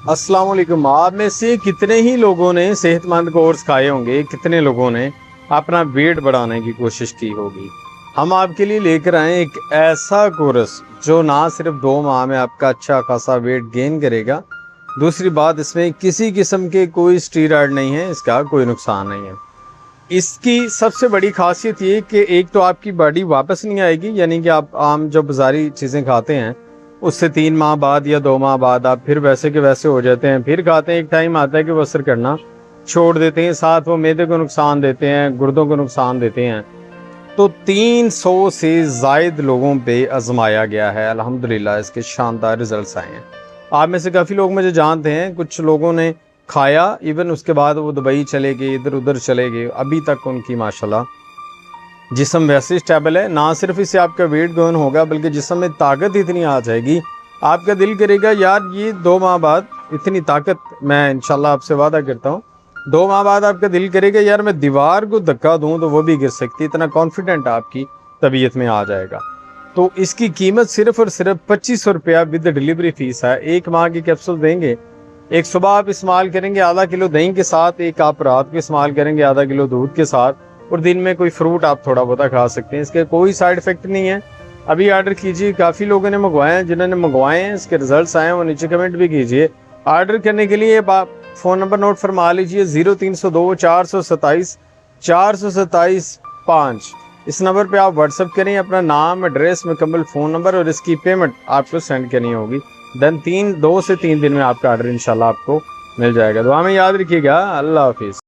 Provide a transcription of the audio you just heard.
अस्सलाम वालेकुम। आप में से कितने ही लोगों ने सेहतमंद कोर्स खाए होंगे, कितने लोगों ने अपना वेट बढ़ाने की कोशिश की होगी। हम आपके लिए लेकर आए एक ऐसा कोर्स जो ना सिर्फ 2 माह में आपका अच्छा खासा वेट गेन करेगा, दूसरी बात इसमें किसी किस्म के कोई स्टीरॉयड नहीं है, इसका कोई नुकसान नहीं है। इसकी सबसे बड़ी खासियत ये कि एक तो आपकी बॉडी वापस नहीं आएगी, यानी कि आप आम जो बाजारी चीज़ें खाते हैं उससे 3 माह बाद या 2 माह बाद आप फिर वैसे के वैसे हो जाते हैं, फिर खाते हैं, एक टाइम आता है कि वो असर करना छोड़ देते हैं, साथ वो मैदे को नुकसान देते हैं, गुर्दों को नुकसान देते हैं। तो 300 से जायद लोगों पे आजमाया गया है, अल्हम्दुलिल्लाह इसके शानदार रिजल्ट्स आए हैं। आप में से काफ़ी लोग मुझे जानते हैं, कुछ लोगों ने खाया, इवन उसके बाद वो दुबई चले गए, इधर उधर चले गए, अभी तक उनकी माशाल्लाह जिस्म वैसे स्टेबल है। ना सिर्फ इससे आपका वेट गेन होगा बल्कि जिस्म में ताकत इतनी आ जाएगी, आपका दिल करेगा यार ये 2 माह बाद इतनी ताकत, मैं इंशाल्लाह आपसे वादा करता हूँ 2 माह बाद आपका दिल करेगा यार मैं दीवार को धक्का दूं तो वो भी गिर सकती, इतना कॉन्फिडेंट आपकी तबीयत में आ जाएगा। तो इसकी कीमत सिर्फ और सिर्फ 2500 रुपया विद डिलीवरी फीस है। 1 माह की कैप्सूल देंगे, एक सुबह आप इस्तेमाल करेंगे आधा किलो दही के साथ, एक आप रात को इस्तेमाल करेंगे आधा किलो दूध के साथ, और दिन में कोई फ्रूट आप थोड़ा बहुत खा सकते हैं। इसके कोई साइड इफेक्ट नहीं है। अभी ऑर्डर कीजिए, काफ़ी लोगों ने मंगवाए हैं, जिन्होंने मंगवाए हैं इसके रिजल्ट्स आए हैं वो नीचे कमेंट भी कीजिए। ऑर्डर करने के लिए आप फ़ोन नंबर नोट फरमा लीजिए 0302 427 427 5। इस नंबर पे आप व्हाट्सअप करें अपना नाम, एड्रेस, मुकम्मल फ़ोन नंबर, और इसकी पेमेंट आपको सेंड करनी होगी। देन 2 से 3 दिन में आपका ऑर्डर इंशाल्लाह आपको मिल जाएगा। दुआ में याद रखिएगा। अल्लाह हाफिज़।